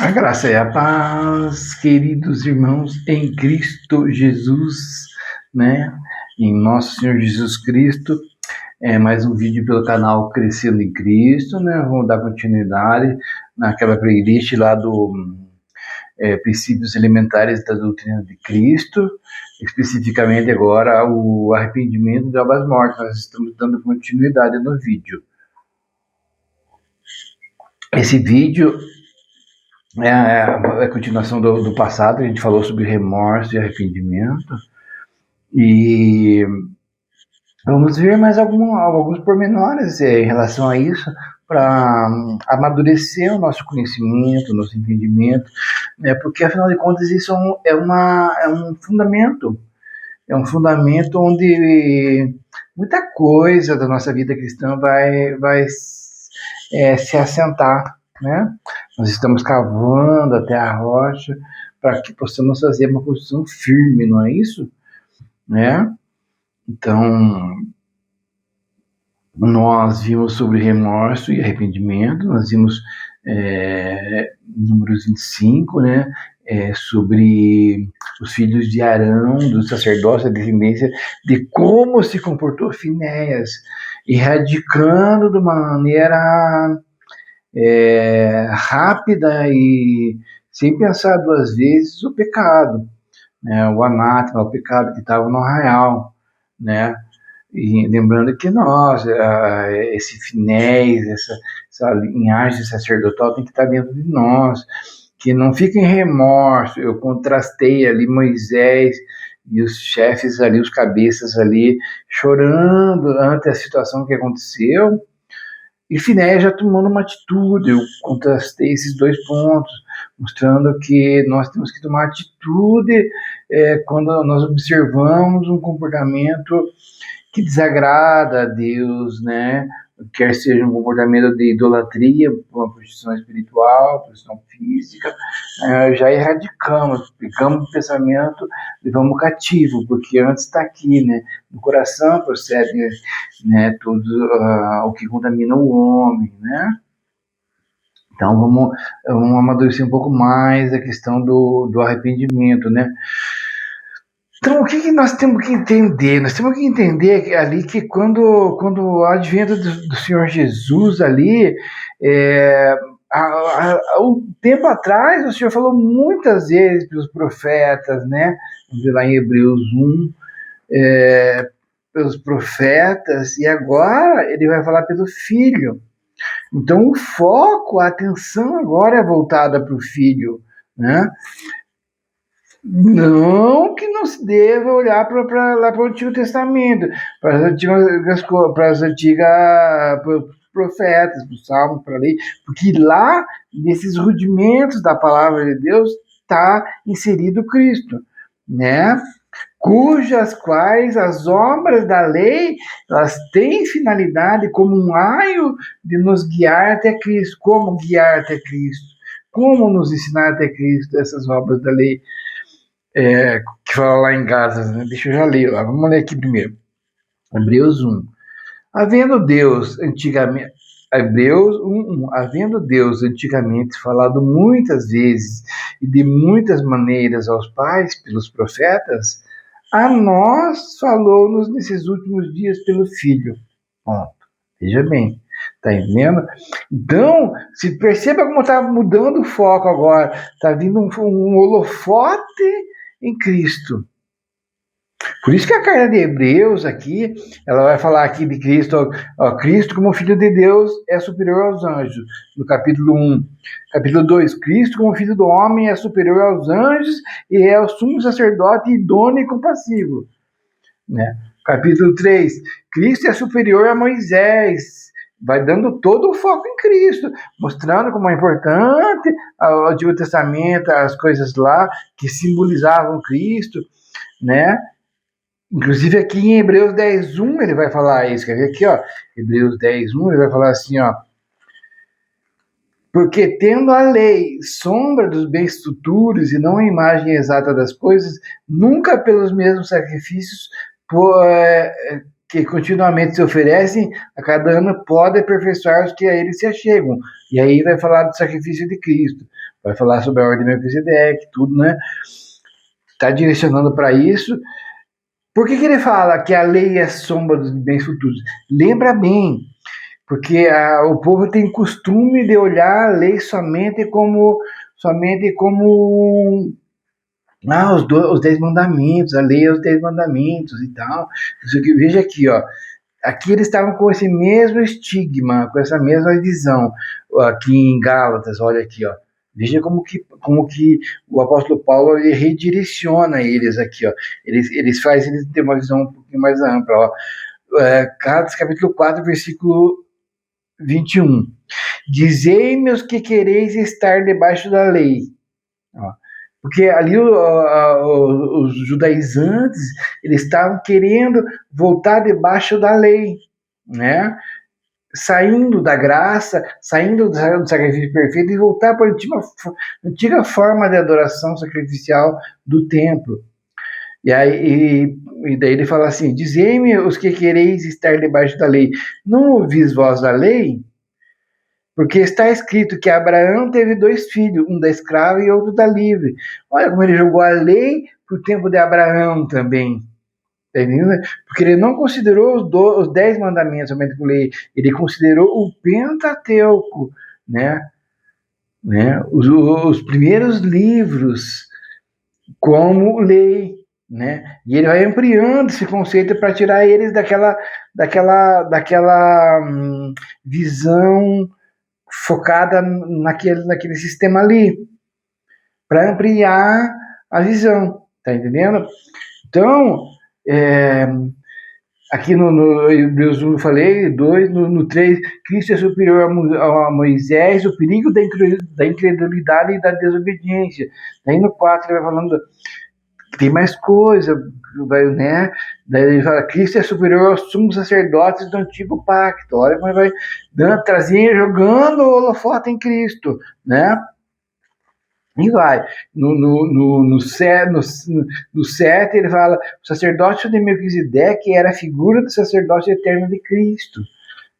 A graça e a paz, queridos irmãos em Cristo Jesus, né? Em nosso Senhor Jesus Cristo. Mais um vídeo pelo canal Crescendo em Cristo, né? Vamos dar continuidade naquela playlist lá do Princípios Elementares da Doutrina de Cristo, especificamente agora o arrependimento de obras mortas. Nós estamos dando continuidade no vídeo. Esse vídeo é a continuação do passado. A gente falou sobre remorso e arrependimento, e vamos ver mais alguns pormenores em relação a isso, para amadurecer o nosso conhecimento, o nosso entendimento, né? Porque afinal de contas isso é um fundamento, onde muita coisa da nossa vida cristã vai se assentar, né? Nós estamos cavando até a rocha para que possamos fazer uma construção firme, não é isso? Né? Então, nós vimos sobre remorso e arrependimento, nós vimos números 25, né? Sobre os filhos de Arão, do sacerdócio, da descendência, de como se comportou Finéias, erradicando de uma maneira rápida e sem pensar duas vezes o pecado, né? O anátema, o pecado que estava no arraial, né? E lembrando que nós, esse Finés, essa linhagem sacerdotal tem que estar dentro de nós, que não fica em remorso. Eu contrastei ali Moisés e os chefes ali, os cabeças ali, chorando ante a situação que aconteceu, e Finéias já tomando uma atitude. Eu contrastei esses dois pontos, mostrando que nós temos que tomar atitude quando nós observamos um comportamento que desagrada a Deus, né? Quer seja um comportamento de idolatria, uma prostituição espiritual, prostituição física, já erradicamos, pegamos o pensamento, levamos cativo, porque antes está aqui, né? No coração procede, né, tudo o que contamina o homem, né? Então vamos amadurecer um pouco mais a questão do arrependimento, né? Então, o que nós temos que entender? Nós temos que entender ali que quando o advento do Senhor Jesus ali, um tempo atrás, o Senhor falou muitas vezes pelos profetas, né? Vamos ver lá em Hebreus 1, pelos profetas, e agora ele vai falar pelo Filho. Então, o foco, a atenção agora é voltada para o Filho, né? Não que não se deva olhar lá para o Antigo Testamento, para as antigas profetas, para os salmos, para a lei, porque lá, nesses rudimentos da palavra de Deus, está inserido Cristo, né? Cujas quais as obras da lei, elas têm finalidade como um aio de nos guiar até Cristo. Como guiar até Cristo? Como nos ensinar até Cristo essas obras da lei? Que fala lá em Gálatas, né? Deixa eu já ler, vamos ler aqui primeiro. Hebreus 1. Havendo Deus antigamente falado muitas vezes e de muitas maneiras aos pais pelos profetas, a nós falou-nos nesses últimos dias pelo Filho. Ponto. Veja bem, tá entendendo? Então, se perceba como está mudando o foco agora. Está vindo um holofote em Cristo. Por isso que a carta de Hebreus aqui, ela vai falar aqui de Cristo, Cristo como Filho de Deus é superior aos anjos, no capítulo 1. Capítulo 2, Cristo como Filho do Homem é superior aos anjos e é o sumo sacerdote idôneo e compassivo. Né? Capítulo 3, Cristo é superior a Moisés, vai dando todo o foco em Cristo, mostrando como é importante o Antigo Testamento, as coisas lá que simbolizavam Cristo, né? Inclusive aqui em Hebreus 10:1 ele vai falar isso, quer ver aqui, ó, Hebreus 10:1 ele vai falar assim, ó, porque tendo a lei sombra dos bens futuros e não a imagem exata das coisas, nunca pelos mesmos sacrifícios que continuamente se oferecem a cada ano pode aperfeiçoar os que a ele se achegam. E aí vai falar do sacrifício de Cristo. vai falar sobre a ordem de Melquisedeque, tudo, né? Está direcionando para isso. Por que ele fala que a lei é sombra dos bens futuros? Lembra bem, porque o povo tem costume de olhar a lei somente como os 10 mandamentos, a lei é os 10 mandamentos e tal. Isso aqui, veja aqui, ó. Aqui eles estavam com esse mesmo estigma, com essa mesma visão. Aqui em Gálatas, olha aqui, ó. Veja como que o apóstolo Paulo ele redireciona eles aqui, ó. Eles fazem eles ter uma visão um pouquinho mais ampla, ó. Gálatas capítulo 4, versículo 21. Dizei-me os que quereis estar debaixo da lei. Ó. Porque ali os judaizantes, eles estavam querendo voltar debaixo da lei, né? Saindo da graça, saindo do sacrifício perfeito e voltar para a antiga forma de adoração sacrificial do templo. E daí ele fala assim, dizei-me os que quereis estar debaixo da lei, não ouvis vós a lei? Porque está escrito que Abraão teve 2 filhos, um da escrava e outro da livre. Olha como ele jogou a lei para o tempo de Abraão também. Tá entendendo? Porque ele não considerou os 10 mandamentos somente como lei, ele considerou o Pentateuco, né? Os primeiros livros como lei. Né? E ele vai ampliando esse conceito para tirar eles daquela visão focada naquele sistema ali, para ampliar a visão, tá entendendo? Então, aqui no Hebreus 1 eu falei, 2, no 3, Cristo é superior a Moisés, o perigo da incredulidade e da desobediência. Daí no 4 ele vai falando que tem mais coisa, né? Daí ele fala, Cristo é superior aos sumos sacerdotes do antigo pacto. Olha como ele vai jogando o holofote em Cristo, né? E vai. No 7 ele fala, o sacerdócio de Melquisedeque era a figura do sacerdócio eterno de Cristo.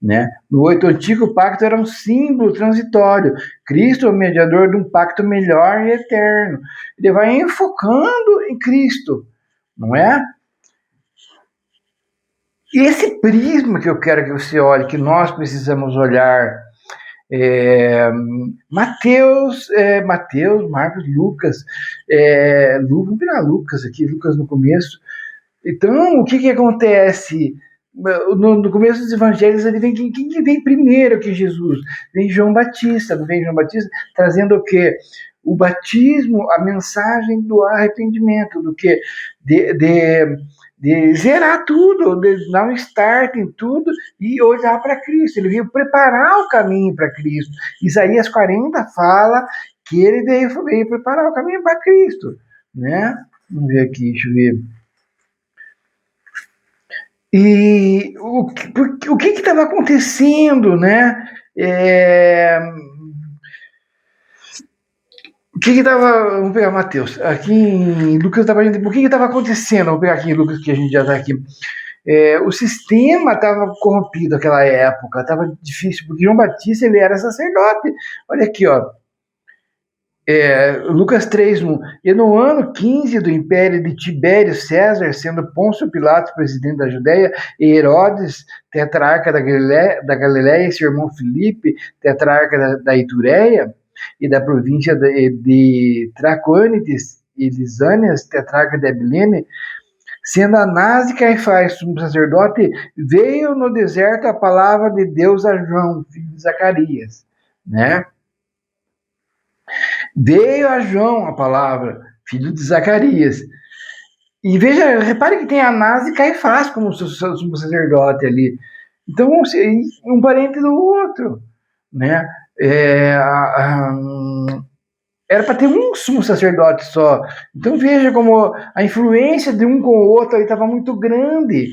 Né? No 8, o antigo pacto era um símbolo transitório. Cristo é o mediador de um pacto melhor e eterno. Ele vai enfocando em Cristo, não é? E esse prisma que eu quero que você olhe, que nós precisamos olhar, Mateus, Marcos, Lucas, vamos pegar Lucas aqui, Lucas no começo. Então, o que acontece? No começo dos evangelhos, ele vem quem vem primeiro que Jesus? Vem João Batista, não vem João Batista trazendo o quê? O batismo, a mensagem do arrependimento, do que de zerar tudo, de dar um start em tudo e olhar para Cristo. Ele veio preparar o caminho para Cristo. Isaías 40 fala que ele veio preparar o caminho para Cristo, né? Vamos ver aqui, deixa eu ver. E o que estava acontecendo, né? O que estava. Vamos pegar Mateus. Aqui em Lucas estava. O que estava acontecendo? Vamos pegar aqui em Lucas, que a gente já está aqui. O sistema estava corrompido naquela época, estava difícil, porque João Batista ele era sacerdote. Olha aqui, ó. Lucas 3:1. E no ano 15 do império de Tibério César, sendo Pôncio Pilatos presidente da Judéia, e Herodes, tetrarca da Galiléia, e seu irmão Filipe, tetrarca da Itureia, e da província de Tracônides e Lisânias, tetrarca de Abilene, sendo Anás e Caifás, sumo sacerdote, veio no deserto a palavra de Deus a João, filho de Zacarias, né? Veio a João a palavra, filho de Zacarias. E veja, repare que tem Anás e Caifás como sumo sacerdote ali. Então, um parente do outro, né? Era para ter um sumo sacerdote só. Então veja como a influência de um com o outro aí estava muito grande,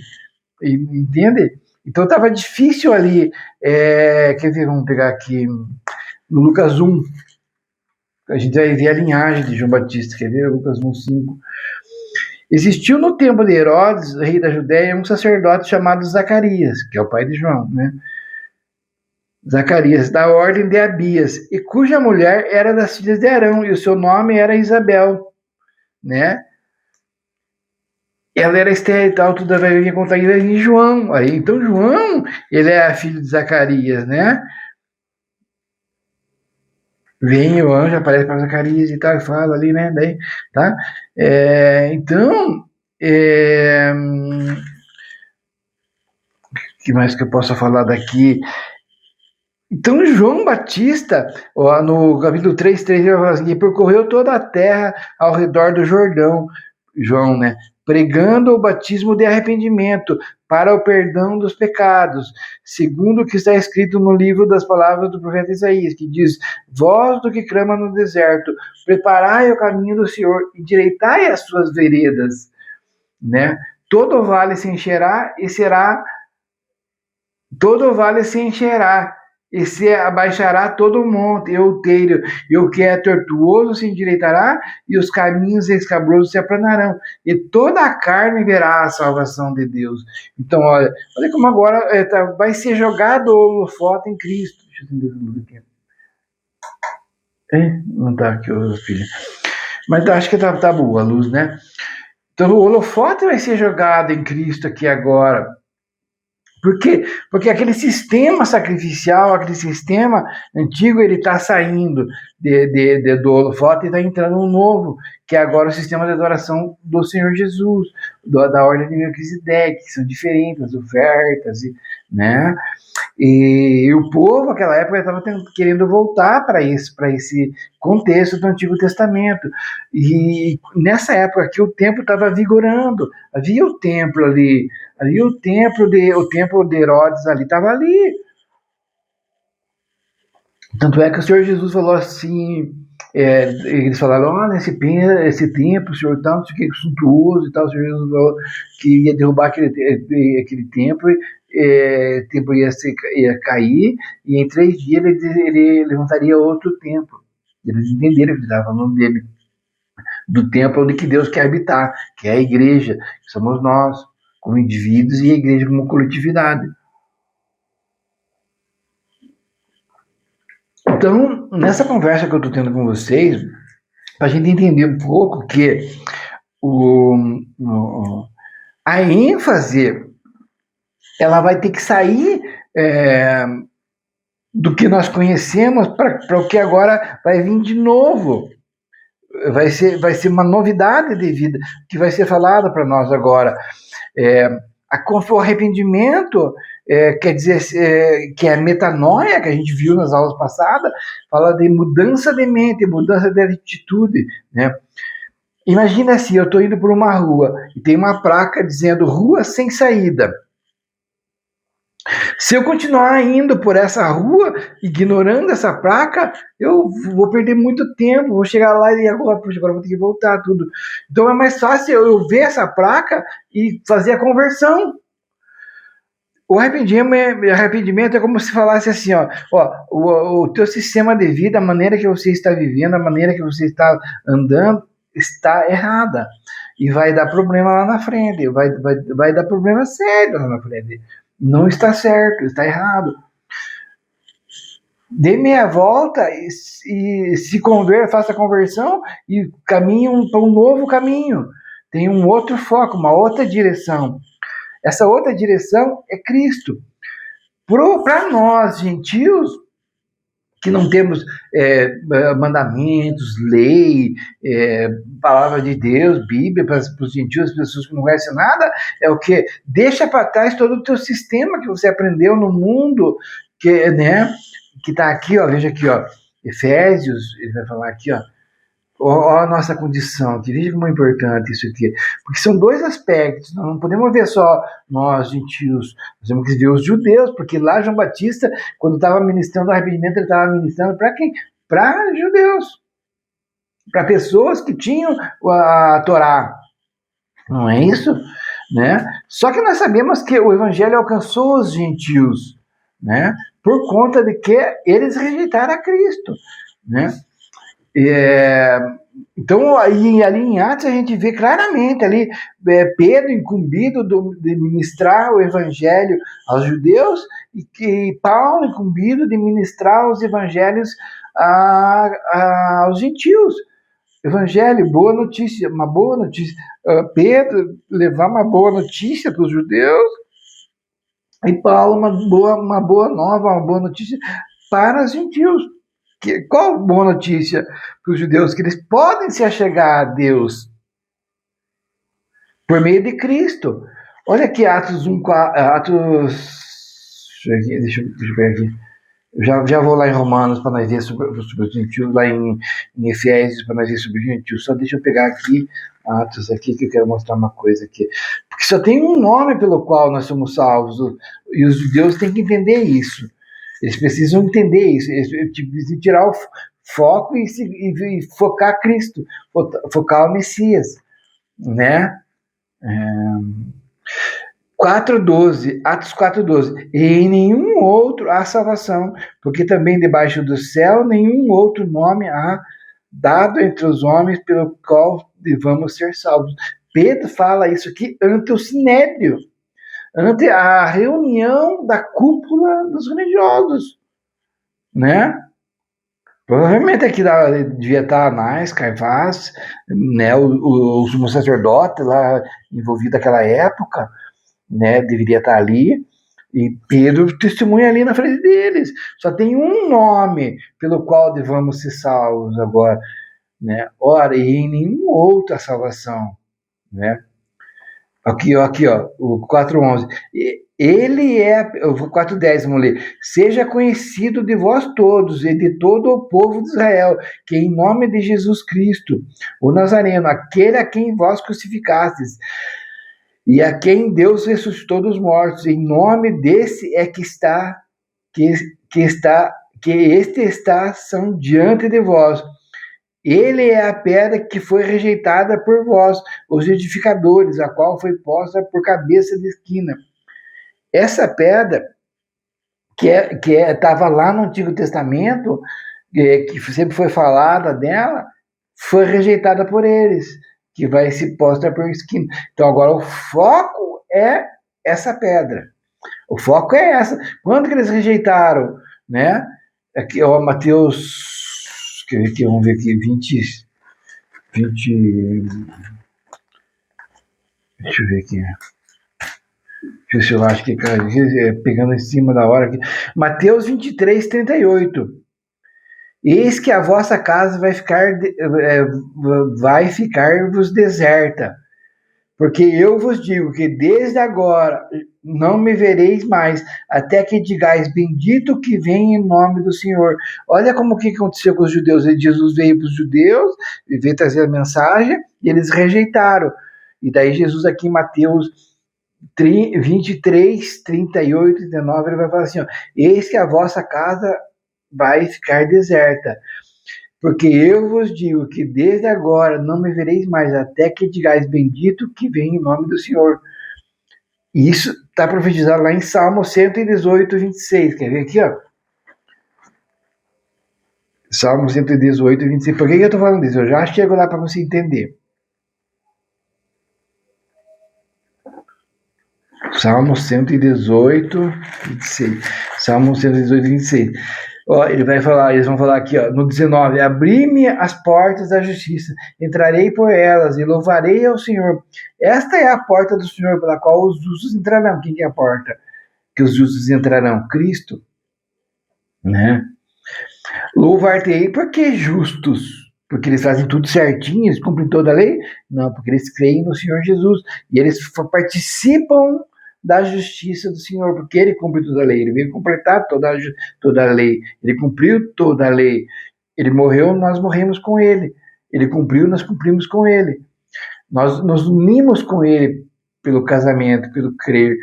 entende? Então estava difícil ali. Quer ver, vamos pegar aqui no Lucas 1. A gente vai ver a linhagem de João Batista, quer ver? Lucas 1:5. Existiu no tempo de Herodes, rei da Judéia, um sacerdote chamado Zacarias, que é o pai de João, né? Zacarias, da ordem de Abias, e cuja mulher era das filhas de Arão, e o seu nome era Isabel, né? Ela era estéril e tal, tudo vai vir contar em João. Aí, então, João, ele é filho de Zacarias, né? Vem o anjo, aparece para Zacarias e tal, e fala ali, né? Daí, tá? Então, que mais que eu posso falar daqui? Então, João Batista, ó, no capítulo 3, ele fala assim, percorreu toda a terra ao redor do Jordão, João, né? Pregando o batismo de arrependimento para o perdão dos pecados, segundo o que está escrito no livro das palavras do profeta Isaías, que diz: voz do que clama no deserto, preparai o caminho do Senhor, endireitai as suas veredas, né? Todo vale se encherá e será todo vale se encherá, e se abaixará todo o monte e outeiro, e o que é tortuoso se endireitará, e os caminhos escabrosos se aplanarão, e toda a carne verá a salvação de Deus. Então, olha como agora vai ser jogado o holofote em Cristo. Deixa eu acender a luz aqui. Não está aqui, filho. Mas acho que tá boa a luz, né? Então, o holofote vai ser jogado em Cristo aqui agora. Por quê? Porque aquele sistema sacrificial, aquele sistema antigo, ele está saindo do holofote e está entrando um novo, que é agora o sistema de adoração do Senhor Jesus, da ordem de Melquisedeque, que são diferentes, as ofertas, né? E o povo, naquela época, estava querendo voltar para esse contexto do Antigo Testamento. E nessa época aqui, o templo estava vigorando. Havia o templo ali o templo de Herodes ali estava ali. Tanto é que o Senhor Jesus falou assim, eles falaram, olha, esse templo, o Senhor tal, não sei o que, suntuoso e tal, o Senhor Jesus falou que ia derrubar aquele templo, o templo ia cair, e em 3 dias ele levantaria outro templo. Eles entenderam que ele estava falando dele, do templo onde que Deus quer habitar, que é a igreja, que somos nós, como indivíduos, e a igreja como coletividade. Então, nessa conversa que eu estou tendo com vocês, para a gente entender um pouco que a ênfase ela vai ter que sair do que nós conhecemos para o que agora vai vir de novo. Vai ser uma novidade de vida que vai ser falada para nós agora. O arrependimento, quer dizer, que é metanoia, que a gente viu nas aulas passadas, fala de mudança de mente, mudança de atitude, né? Imagina assim, eu estou indo por uma rua e tem uma placa dizendo rua sem saída. Se eu continuar indo por essa rua, ignorando essa placa, eu vou perder muito tempo, vou chegar lá e agora vou ter que voltar tudo. Então é mais fácil eu ver essa placa e fazer a conversão. O arrependimento é como se falasse assim, o teu sistema de vida, a maneira que você está vivendo, a maneira que você está andando, está errada. E vai dar problema lá na frente, vai dar problema sério lá na frente. Não está certo, está errado. Dê meia volta e se faça a conversão e caminhe para um novo caminho. Tem um outro foco, uma outra direção. Essa outra direção é Cristo. Para nós, gentios, que não temos mandamentos, lei, palavra de Deus, Bíblia, para os gentios, as pessoas que não conhecem nada, é o que? Deixa para trás todo o teu sistema que você aprendeu no mundo, que está aqui, veja aqui, Efésios, ele vai falar aqui, a nossa condição, que veja como é importante isso aqui, porque são 2 aspectos, nós não podemos ver só nós, gentios, nós temos que ver os judeus, porque lá João Batista, quando estava ministrando o arrependimento, ele estava ministrando para quem? Para judeus, para pessoas que tinham a Torá, não é isso? Né? Só que nós sabemos que o evangelho alcançou os gentios, né? Por conta de que eles rejeitaram a Cristo, né? Então, aí, ali em Atos, a gente vê claramente ali Pedro incumbido de ministrar o evangelho aos judeus e que Paulo incumbido de ministrar os evangelhos aos gentios. Evangelho, boa notícia, uma boa notícia. Pedro levar uma boa notícia para os judeus e Paulo uma boa nova, uma boa notícia para os gentios. Qual boa notícia para os judeus? Que eles podem se achegar a Deus por meio de Cristo. Olha aqui Atos 1, Atos. Deixa eu ver aqui. Já vou lá em Romanos para nós ver sobre os gentios, lá em Efésios para nós ver sobre os gentios. Só deixa eu pegar aqui Atos aqui que eu quero mostrar uma coisa aqui. Porque só tem um nome pelo qual nós somos salvos e os judeus têm que entender isso. Eles precisam entender isso. Eles precisam tirar o foco e focar Cristo, focar o Messias, né? 4:12, Atos 4:12. E em nenhum outro há salvação, porque também debaixo do céu nenhum outro nome há dado entre os homens pelo qual devamos ser salvos. Pedro fala isso aqui ante o Sinédrio, ante a reunião da cúpula dos religiosos, né? Provavelmente aqui devia estar Anás, Caifás, né, o sumo sacerdote lá envolvido naquela época, né, deveria estar ali, e Pedro testemunha ali na frente deles. Só tem um nome pelo qual devamos ser salvos agora, né? Ora, e em nenhum outro a salvação, né? Aqui, ó, o 4:11. Ele é, o 4:10, vamos ler. Seja conhecido de vós todos e de todo o povo de Israel, que em nome de Jesus Cristo, o Nazareno, aquele a quem vós crucificastes, e a quem Deus ressuscitou dos mortos, em nome desse é que este está são diante de vós. Ele é a pedra que foi rejeitada por vós, os edificadores, a qual foi posta por cabeça de esquina. Essa pedra, que estava lá no Antigo Testamento, que sempre foi falada dela, foi rejeitada por eles, que vai se postar por esquina. Então agora o foco é essa pedra. O foco é essa. Quando que eles rejeitaram, né? Aqui, ó, Mateus, vamos ver aqui, 20, deixa eu ver aqui. Deixa eu ver se eu acho que, cara, pegando em cima da hora aqui. Mateus 23:38. Eis que a vossa casa vai ficar-vos deserta, porque eu vos digo que desde agora não me vereis mais, até que digais, bendito que vem em nome do Senhor. Olha como que aconteceu com os judeus. Jesus veio para os judeus, veio trazer a mensagem, e eles rejeitaram. E daí Jesus aqui em Mateus 23, 38, 39, ele vai falar assim, ó, eis que a vossa casa vai ficar deserta, porque eu vos digo que desde agora não me vereis mais, até que digais bendito que vem em nome do Senhor. Isso está profetizado lá em Salmo 118, 26. Quer ver aqui, ó? Salmo 118, 26. Por que eu estou falando disso? Eu já chego lá para você entender. Salmo 118, 26. Salmo 118, 26. Ó, eles vão falar aqui, ó, no 19, abri-me as portas da justiça, entrarei por elas e louvarei ao Senhor. Esta é a porta do Senhor pela qual os justos entrarão. Quem é a porta que os justos entrarão? Cristo, né? Louvar-te-ei porque justos, porque eles fazem tudo certinho, eles cumprem toda a lei? Não, porque eles creem no Senhor Jesus e eles participam da justiça do Senhor, porque ele cumpre toda a lei, ele veio completar toda a lei, ele cumpriu toda a lei, ele morreu, nós morremos com ele, ele cumpriu, nós cumprimos com ele, nós nos unimos com ele pelo casamento, pelo crer,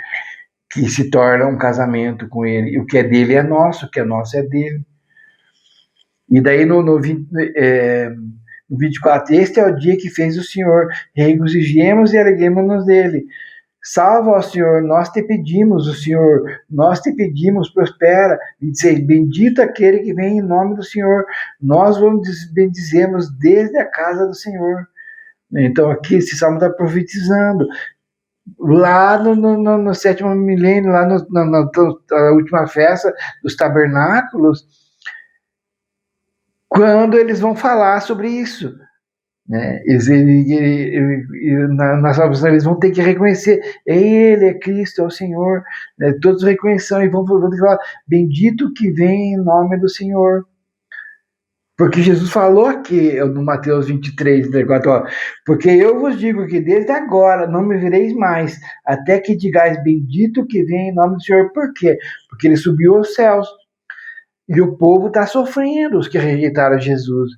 que se torna um casamento com ele, e o que é dele é nosso, o que é nosso é dele. E daí no 24, este é o dia que fez o Senhor, regozijemos e alegremos-nos dele. Salva, ó Senhor, nós te pedimos, o Senhor, nós te pedimos, prospera. 26, bendito aquele que vem em nome do Senhor, nós vamos bendizemos desde a casa do Senhor. Então aqui esse salmo está profetizando. Lá no sétimo milênio, lá na última festa dos tabernáculos, quando eles vão falar sobre isso, né? Na salvação eles vão ter que reconhecer, Ele é Cristo, é o Senhor, né? Todos reconheçam e vão falar, bendito que vem em nome do Senhor. Porque Jesus falou aqui no Mateus 23, 34, ó, porque eu vos digo que desde agora não me vereis mais, até que digais bendito que vem em nome do Senhor. Por quê? Porque ele subiu aos céus. E o povo está sofrendo, os que rejeitaram Jesus.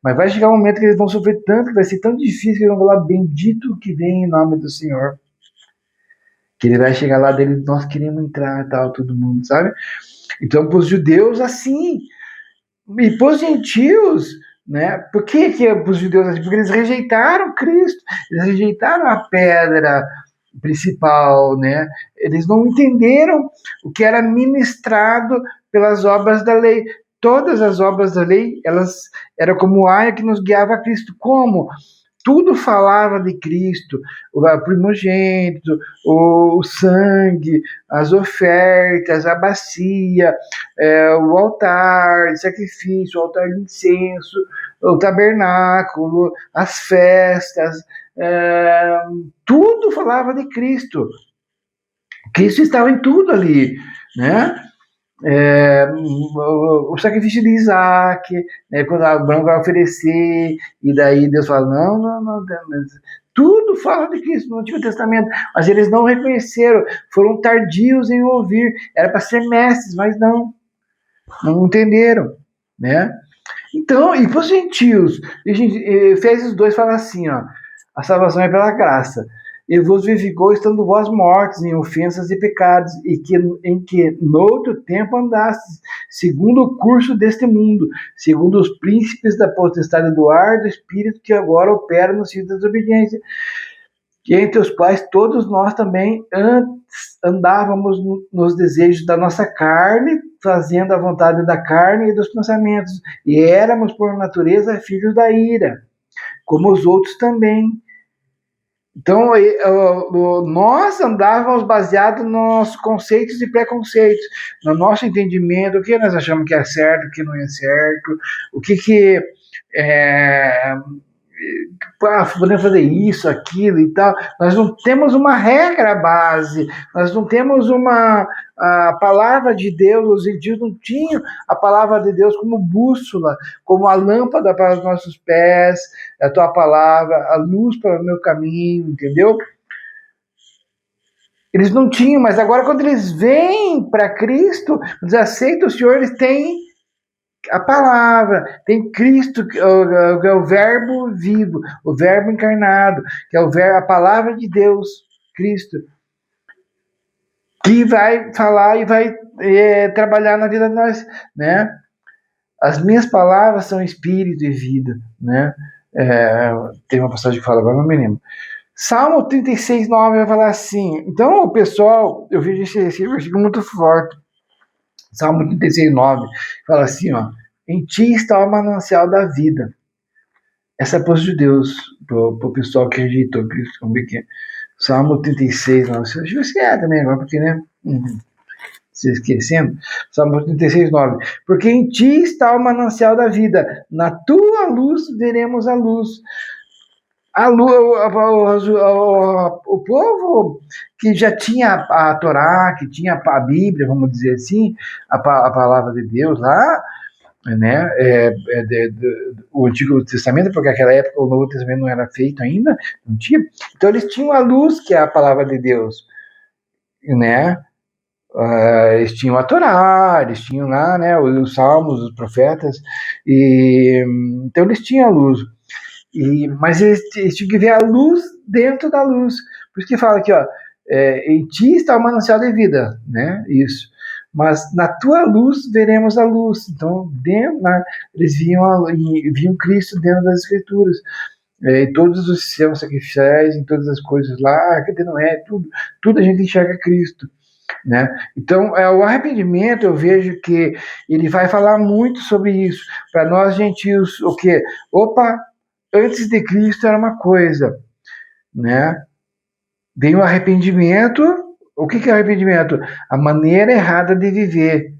Mas vai chegar um momento que eles vão sofrer tanto, que vai ser tão difícil, que eles vão falar bendito que vem em nome do Senhor. Que ele vai chegar lá dele, nós queremos entrar, tal, todo mundo, sabe? Então, para os judeus, assim. E para os gentios, né? Por que para os judeus assim? Porque eles rejeitaram Cristo, eles rejeitaram a pedra principal, né? Eles não entenderam o que era ministrado pelas obras da lei. Todas as obras da lei, elas eram como aia que nos guiava a Cristo. Como? Tudo falava de Cristo, o primogênito, o sangue, as ofertas, a bacia, o altar de sacrifício, o altar de incenso, o tabernáculo, as festas, tudo falava de Cristo. Cristo estava em tudo ali, né? O sacrifício de Isaac, né, quando Abraão vai oferecer, e daí Deus fala, não, tudo fala de Cristo no Antigo Testamento, mas eles não reconheceram, foram tardios em ouvir, era para ser mestres, mas não entenderam, né? Então, e para os gentios, Efésios 2 fala assim, ó, a salvação é pela graça, e vos vivificou estando vós mortos em ofensas e pecados, em que noutro tempo andastes, segundo o curso deste mundo, segundo os príncipes da potestade do ar, do espírito que agora opera no filhos da desobediência, que entre os quais todos nós também antes andávamos nos desejos da nossa carne, fazendo a vontade da carne e dos pensamentos, e éramos por natureza filhos da ira, como os outros também. Então, nós andávamos baseados nos nossos conceitos e preconceitos, no nosso entendimento, o que nós achamos que é certo, o que não é certo, o que podemos fazer isso, aquilo e tal. Nós não temos uma regra base, nós não temos a palavra de Deus. Os gentios não tinham a palavra de Deus como bússola, como a lâmpada para os nossos pés, a tua palavra, a luz para o meu caminho, entendeu? Eles não tinham, mas agora quando eles vêm para Cristo, eles aceitam o Senhor, eles têm a palavra, tem Cristo, que é o verbo vivo, o verbo encarnado, que é a palavra de Deus, Cristo, que vai falar e vai trabalhar na vida de nós, né? As minhas palavras são espírito e vida, né? Tem uma passagem que fala, agora não me lembro. Salmo 36, 9 vai falar assim. Então, o pessoal, eu vejo esse versículo muito forte. Salmo 36, 9 fala assim, ó, em ti está o manancial da vida. Essa é para os judeus, para o pessoal que rejeitou Cristo. Vamos ver aqui. Salmo 36, 9. Deixa eu ver se também agora, porque, né? Se esquecendo. Salmo 36, 9. Porque em ti está o manancial da vida. Na tua luz veremos a luz. O povo que já tinha a Torá, que tinha a Bíblia, vamos dizer assim, a palavra de Deus lá, né, o Antigo Testamento, porque naquela época o Novo Testamento não era feito ainda, não tinha. Então eles tinham a luz, que é a palavra de Deus, né? Eles tinham a Torá, eles tinham lá, né, os Salmos, os profetas, então eles tinham a luz. Mas eles tinham que ver a luz dentro da luz. Por isso que fala aqui, ó, em ti está o manancial de vida, né? Isso. Mas na tua luz veremos a luz. Então, eles viam Cristo dentro das Escrituras. Em todos os sistemas sacrificiais, em todas as coisas lá, cadê Noé, tudo a gente enxerga Cristo, né? Então, o arrependimento, eu vejo que ele vai falar muito sobre isso. Para nós gentios, o quê? Opa, antes de Cristo era uma coisa, né? Vem o arrependimento. O que é arrependimento? A maneira errada de viver.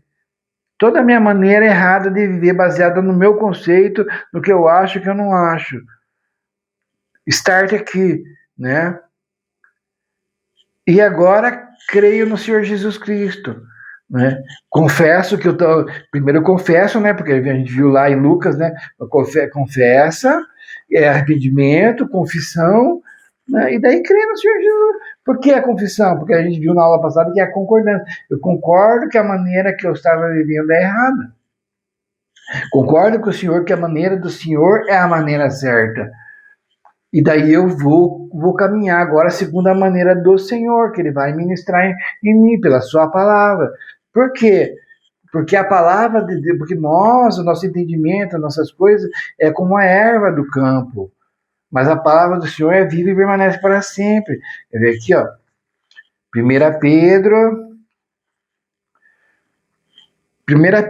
Toda a minha maneira errada de viver, baseada no meu conceito, no que eu acho, que eu não acho. Start aqui, né? E agora creio no Senhor Jesus Cristo, né? Confesso que primeiro eu confesso, né? Porque a gente viu lá em Lucas, né? Confessa, arrependimento, confissão, né? E daí creio no Senhor Jesus. Por que a confissão? Porque a gente viu na aula passada que é a concordância. Eu concordo que a maneira que eu estava vivendo é errada. Concordo com o Senhor que a maneira do Senhor é a maneira certa. E daí eu vou caminhar agora segundo a maneira do Senhor, que Ele vai ministrar em mim, pela sua palavra. Por quê? Porque a palavra de Deus, porque o nosso entendimento, as nossas coisas, é como a erva do campo. Mas a palavra do Senhor é viva e permanece para sempre. Quer ver aqui, ó. 1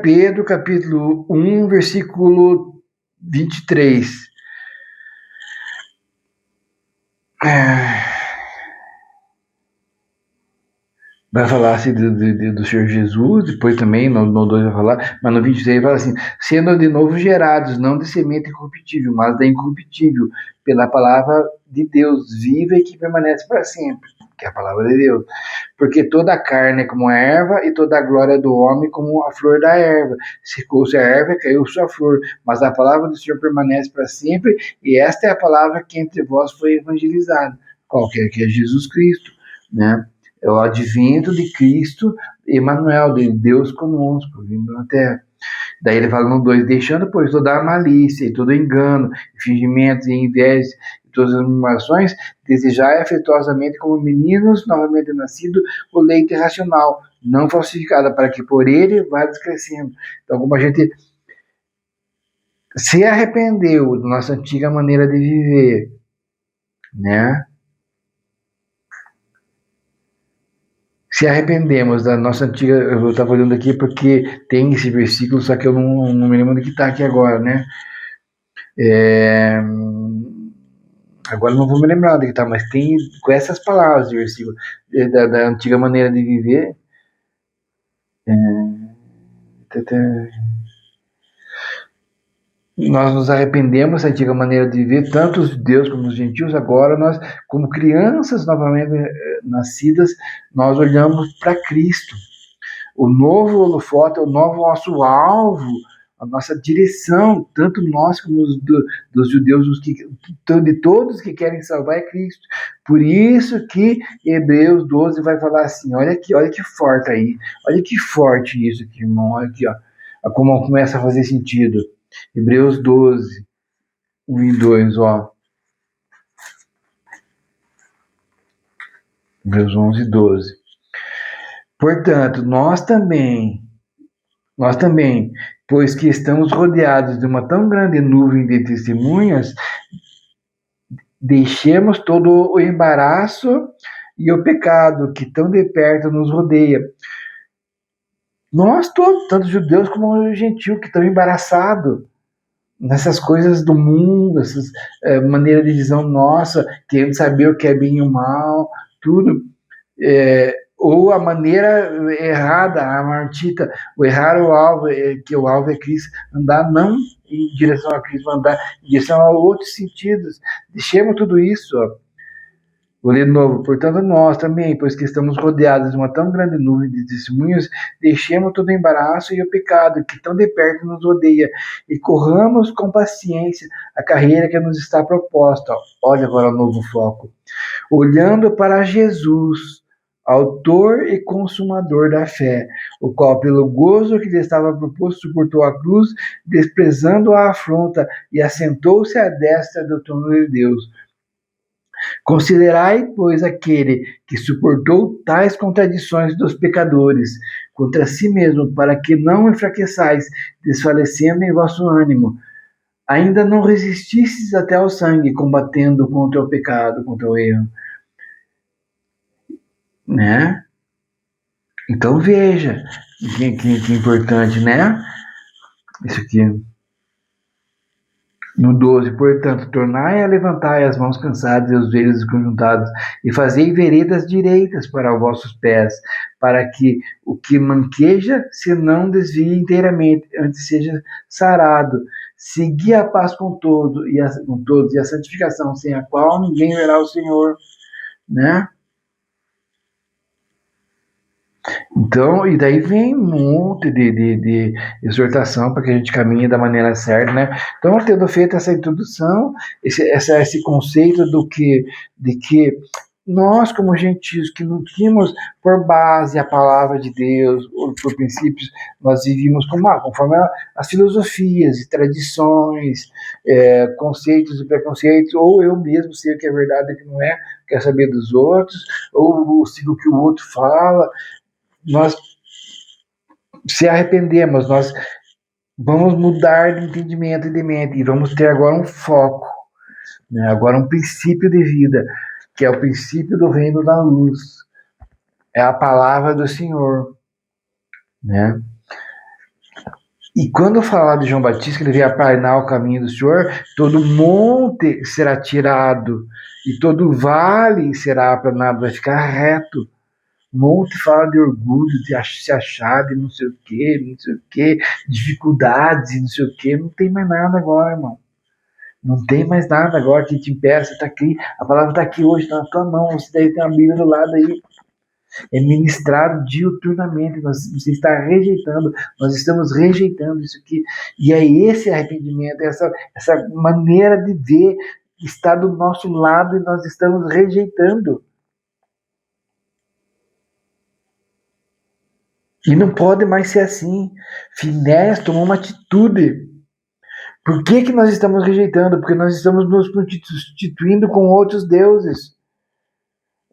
Pedro, capítulo 1, versículo 23. Vai falar assim do Senhor Jesus, depois também no 2 vai falar, mas no 23 fala assim, sendo de novo gerados, não de semente incorruptível, mas da incorruptível, pela palavra de Deus viva e que permanece para sempre, que é a palavra de Deus. Porque toda a carne é como a erva, e toda a glória do homem como a flor da erva. Secou-se a erva e caiu sua flor, mas a palavra do Senhor permanece para sempre, e esta é a palavra que entre vós foi evangelizada. Qual que é Jesus Cristo, né? É o advento de Cristo, Emmanuel, de Deus conosco, vindo na terra. Daí ele fala no 2, deixando, pois, toda a malícia e todo engano, fingimentos e invejas e todas as murmurações, desejar afetuosamente como meninos novamente nascidos o leite racional, não falsificado, para que por ele vá descrescendo. Então, como a gente se arrependeu da nossa antiga maneira de viver, né? Se arrependemos da nossa antiga. Eu estava olhando aqui porque tem esse versículo, só que eu não me lembro onde que está aqui agora, né? Agora não vou me lembrar onde que está, mas tem com essas palavras de versículo da antiga maneira de viver. Nós nos arrependemos da antiga maneira de viver, tanto os judeus como os gentios. Agora nós, como crianças novamente nascidas, nós olhamos para Cristo. O novo holofote, o novo nosso alvo, a nossa direção, tanto nós como dos judeus, de todos que querem salvar é Cristo. Por isso que Hebreus 12 vai falar assim, olha que forte aí, olha que forte isso aqui, irmão, olha aqui, ó, como começa a fazer sentido. Hebreus 12, 1 e 2, ó. Hebreus 11 e 12. Portanto, nós também, pois que estamos rodeados de uma tão grande nuvem de testemunhas, deixemos todo o embaraço e o pecado que tão de perto nos rodeia. Nós todos, tanto judeus como gentios, que estão embaraçados nessas coisas do mundo, essas maneiras de visão nossa, querendo saber o que é bem e o mal, tudo. Ou a maneira errada, a martita, o errar o alvo, que o alvo é Cristo, andar não em direção a Cristo, andar em direção a outros sentidos. Deixemos tudo isso, ó. Vou ler de novo. Portanto, nós também, pois que estamos rodeados de uma tão grande nuvem de testemunhas, deixemos todo o embaraço e o pecado que tão de perto nos rodeia e corramos com paciência a carreira que nos está proposta. Olha agora o novo foco. Olhando para Jesus, autor e consumador da fé, o qual, pelo gozo que lhe estava proposto, suportou a cruz, desprezando a afronta, e assentou-se à destra do trono de Deus. Considerai, pois, aquele que suportou tais contradições dos pecadores contra si mesmo, para que não enfraqueçais, desfalecendo em vosso ânimo. ainda não resististes até ao sangue, combatendo contra o pecado, contra o erro, né? Então veja, que importante, né? Isso aqui. No 12, portanto, tornai a levantar as mãos cansadas e os joelhos desconjuntados, e fazei veredas direitas para os vossos pés, para que o que manqueja se não desvie inteiramente, antes seja sarado. Segui a paz com todos e a santificação, sem a qual ninguém verá o Senhor, né? Então, e daí vem um monte de exortação para que a gente caminhe da maneira certa, né? Então, tendo feito essa introdução, esse conceito de que nós, como gentios, que não tínhamos por base a palavra de Deus, ou por princípios, nós vivíamos conforme as filosofias e tradições, conceitos e preconceitos, ou eu mesmo sei o que é verdade e o que não é, quer saber dos outros, ou sigo o que o outro fala. Nós se arrependemos, nós vamos mudar de entendimento e de mente, e vamos ter agora um foco, né? Agora um princípio de vida, que é o princípio do reino da luz, é a palavra do Senhor, né? E quando falar de João Batista, que ele veio aplanar o caminho do Senhor, todo monte será tirado, e todo vale será aplanado, vai ficar reto. Monte fala de orgulho, de se achar, de não sei o que, dificuldades e não sei o que. Não tem mais nada agora, irmão. Não tem mais nada agora que te impeça. Está aqui, a palavra está aqui hoje, está na tua mão. Você deve ter uma Bíblia do lado aí. É ministrado diuturnamente. Você está rejeitando, nós estamos rejeitando isso aqui. E é esse arrependimento, essa maneira de ver que está do nosso lado e nós estamos rejeitando. E não pode mais ser assim. Finéias tomou uma atitude. Por que nós estamos rejeitando? Porque nós estamos nos constituindo com outros deuses.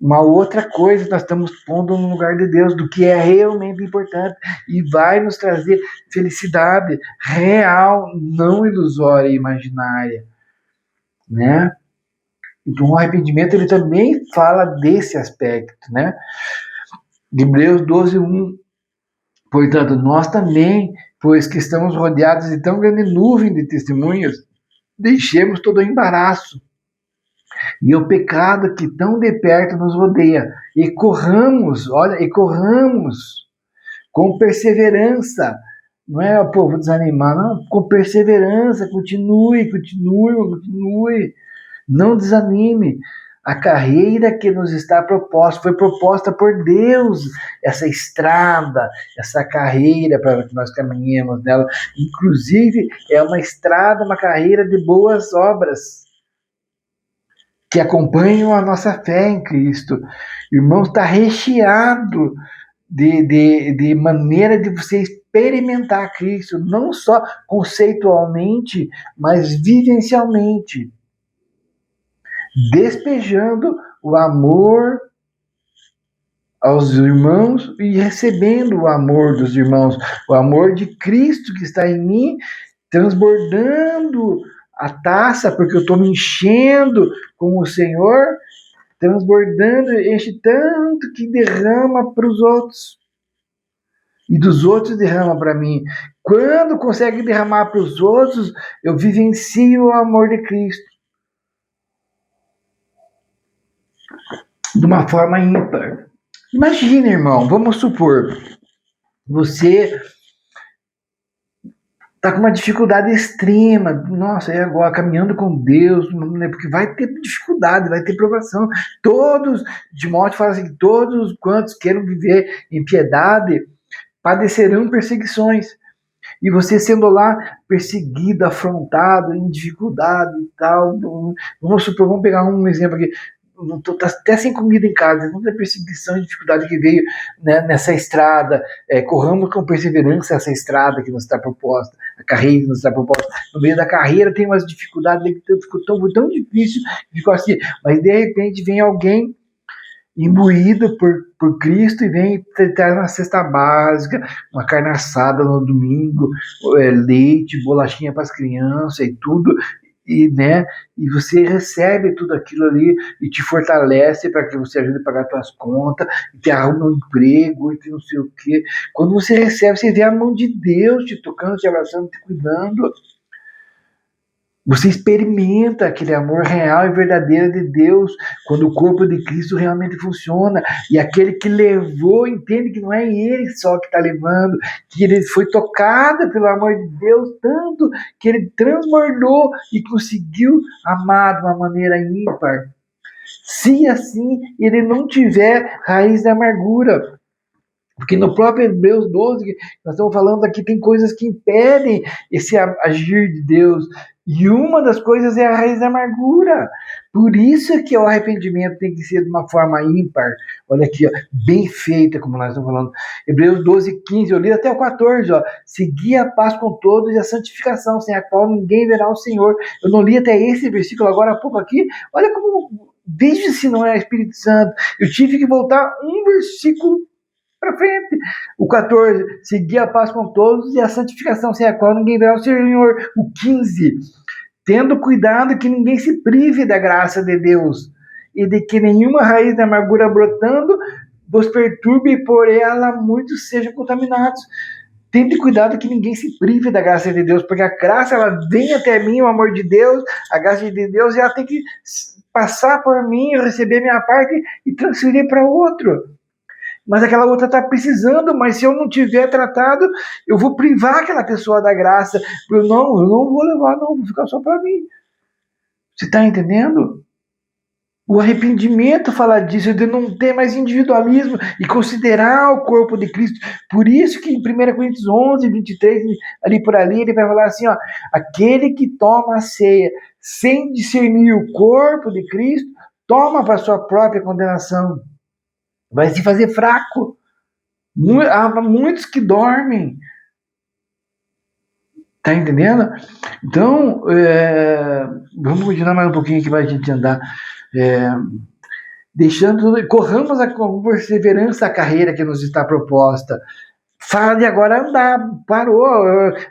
Uma outra coisa nós estamos pondo no lugar de Deus, do que é realmente importante e vai nos trazer felicidade real, não ilusória e imaginária, né? Então o arrependimento ele também fala desse aspecto, né? Hebreus 12:1. Portanto, nós também, pois que estamos rodeados de tão grande nuvem de testemunhas, deixemos todo o embaraço e o pecado que tão de perto nos rodeia, e corramos com perseverança. Não é o povo desanimar, não, com perseverança, continue, não desanime. A carreira que nos está proposta, foi proposta por Deus, essa estrada, essa carreira para que nós caminhemos nela. Inclusive, é uma estrada, uma carreira de boas obras, que acompanham a nossa fé em Cristo. Irmãos, está recheado de maneira de você experimentar Cristo, não só conceitualmente, mas vivencialmente. Despejando o amor aos irmãos e recebendo o amor dos irmãos, o amor de Cristo que está em mim, transbordando a taça, porque eu estou me enchendo com o Senhor, transbordando, enche tanto que derrama para os outros. E dos outros derrama para mim. Quando consegue derramar para os outros, eu vivencio o amor de Cristo. De uma forma ímpar. Imagina, irmão, vamos supor, você está com uma dificuldade extrema, nossa, é agora caminhando com Deus, porque vai ter dificuldade, vai ter provação. Todos, Timóteo fala assim, todos quantos queiram viver em piedade padecerão perseguições. E você sendo lá perseguido, afrontado, em dificuldade e tal, vamos supor, vamos pegar um exemplo aqui, tá até sem comida em casa, tanta perseguição e dificuldade que veio, né, nessa estrada, corramos com perseverança essa estrada que nos está proposta, a carreira que nos está proposta. No meio da carreira tem umas dificuldades que ficou tão difícil, ficou assim, mas de repente vem alguém imbuído por Cristo e vem traz uma cesta básica, uma carne assada no domingo, leite, bolachinha para as crianças e tudo, e, né, e você recebe tudo aquilo ali e te fortalece para que você ajude a pagar suas contas, e te arruma um emprego, e não sei o quê. Quando você recebe, você vê a mão de Deus te tocando, te abraçando, te cuidando. Você experimenta aquele amor real e verdadeiro de Deus quando o corpo de Cristo realmente funciona. E aquele que levou entende que não é ele só que está levando, que ele foi tocado pelo amor de Deus tanto que ele transbordou e conseguiu amar de uma maneira ímpar. Se assim ele não tiver raiz da amargura. Porque no próprio Hebreus 12, que nós estamos falando aqui, tem coisas que impedem esse agir de Deus. E uma das coisas é a raiz da amargura. Por isso é que o arrependimento tem que ser de uma forma ímpar. Olha aqui, ó, bem feita, como nós estamos falando. Hebreus 12, 15, eu li até o 14. Ó, seguir a paz com todos e a santificação, sem a qual ninguém verá o Senhor. Eu não li até esse versículo agora há pouco aqui. Olha como, veja se não é Espírito Santo. Eu tive que voltar um versículo para frente. O 14, seguir a paz com todos e a santificação, sem a qual ninguém verá o Senhor. O 15, tendo cuidado que ninguém se prive da graça de Deus e de que nenhuma raiz da amargura brotando vos perturbe e por ela muitos sejam contaminados. Tente cuidado que ninguém se prive da graça de Deus, porque a graça ela vem até mim, o amor de Deus, a graça de Deus, e ela tem que passar por mim, eu receber minha parte e transferir para outro. Mas aquela outra está precisando, mas se eu não tiver tratado, eu vou privar aquela pessoa da graça. Eu não vou levar, não, vou ficar só para mim. Você está entendendo? O arrependimento fala disso, de não ter mais individualismo e considerar o corpo de Cristo. Por isso que em 1 Coríntios 11, 23, ali por ali, ele vai falar assim, ó, aquele que toma a ceia sem discernir o corpo de Cristo, toma para sua própria condenação. Vai se fazer fraco. Há muitos que dormem. Tá entendendo? Então, vamos continuar mais um pouquinho aqui para a gente andar. Corramos com perseverança a carreira que nos está proposta. Fala de agora andar, parou,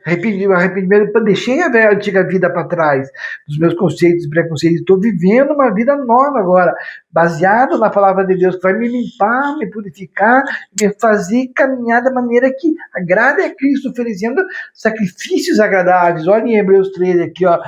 arrependimento, deixei a antiga vida para trás, dos meus conceitos e preconceitos, estou vivendo uma vida nova agora, baseado na palavra de Deus, que vai me limpar, me purificar, me fazer caminhar da maneira que agrada a Cristo, oferecendo sacrifícios agradáveis. Olha em Hebreus 13 aqui, ó.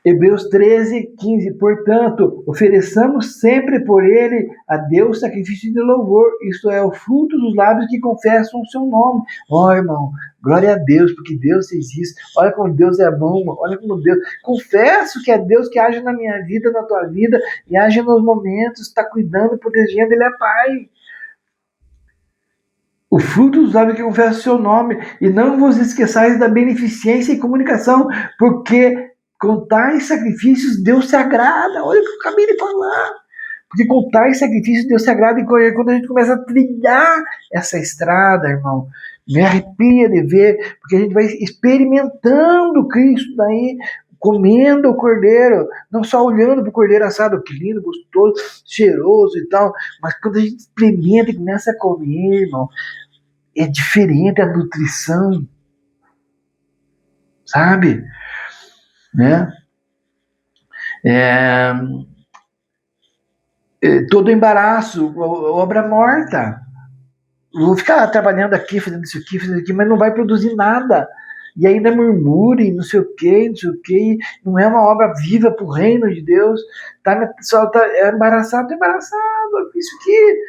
Hebreus 13, 15. Portanto, ofereçamos sempre por ele a Deus sacrifício de louvor, isto é, o fruto dos lábios que confessam o seu nome. Ó, irmão, glória a Deus, porque Deus fez isso. Olha como Deus é bom, olha como Deus... Confesso que é Deus que age na minha vida, na tua vida, e age nos momentos, está cuidando, protegendo, ele é Pai. O fruto dos lábios que confessam o seu nome, e não vos esqueçais da beneficência e comunicação, porque com tais sacrifícios Deus se agrada. Olha o que eu acabei de falar. Porque com tais sacrifícios Deus se agrada. E quando a gente começa a trilhar essa estrada, irmão, me arrepia de ver, porque a gente vai experimentando Cristo daí, comendo o cordeiro, não só olhando para o cordeiro assado, que lindo, gostoso, cheiroso e tal, mas quando a gente experimenta e começa a comer, irmão, é diferente a nutrição, sabe? Né? Todo embaraço, obra morta. Eu vou ficar trabalhando aqui, fazendo isso aqui, mas não vai produzir nada. E ainda murmure, não sei o quê, não é uma obra viva para o reino de Deus. Só tá embaraçado. Isso aqui,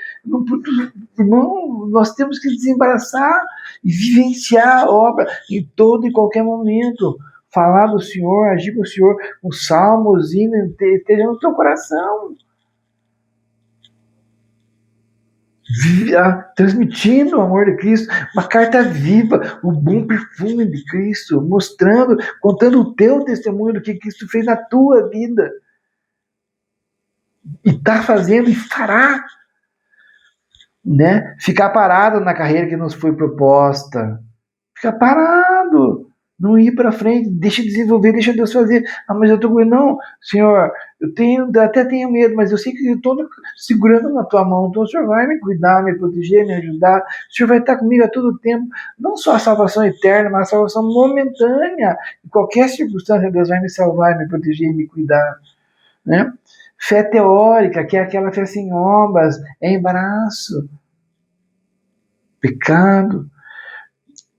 irmão, nós temos que desembaraçar e vivenciar a obra em todo e qualquer momento. Falar do Senhor, agir com o Senhor, os salmos, esteja no teu coração. Transmitindo o amor de Cristo, uma carta viva, o bom perfume de Cristo, mostrando, contando o teu testemunho do que Cristo fez na tua vida. E está fazendo e fará. Né? Ficar parado na carreira que nos foi proposta. Ficar parado. Não ir para frente, deixa desenvolver, deixa Deus fazer. Ah, mas eu estou com não, Senhor, até tenho medo, mas eu sei que eu estou segurando na tua mão, então o Senhor vai me cuidar, me proteger, me ajudar, o Senhor vai estar comigo a todo tempo, não só a salvação eterna, mas a salvação momentânea. Em qualquer circunstância, Deus vai me salvar, me proteger e me cuidar. Né? Fé teórica, que é aquela fé sem obras, é embaraço, pecado.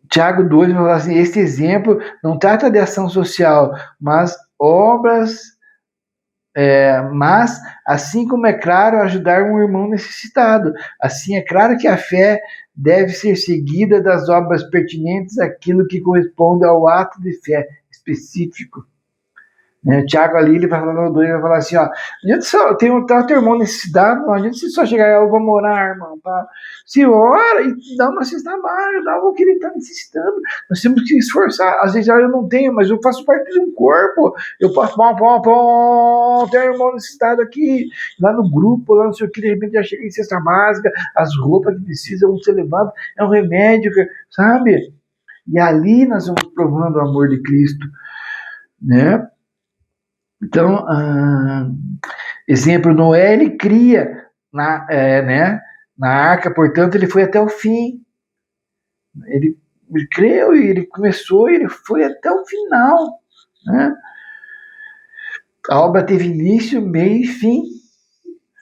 Tiago 2 vai falar assim, esse exemplo não trata de ação social, mas obras, mas assim como é claro ajudar um irmão necessitado, assim é claro que a fé deve ser seguida das obras pertinentes àquilo que corresponde ao ato de fé específico. Né? O Tiago ali, ele vai falar no 2, vai falar assim, ó, não adianta só, tem um teu irmão necessitado, não adianta você só chegar, eu vou morar, irmão, tá? Se ora e dá uma cesta básica, dá o que ele está necessitando. Nós temos que esforçar. Às vezes eu não tenho, mas eu faço parte de um corpo. Eu posso, tem um irmão necessitado aqui, lá no grupo, lá não sei o que, de repente já chega em cesta básica, as roupas que precisam, você levanta, é um remédio, sabe? E ali nós vamos provando o amor de Cristo, né? Então, exemplo, Noé, ele cria na arca, portanto, ele foi até o fim. Ele creu e ele começou e ele foi até o final. Né? A obra teve início, meio e fim.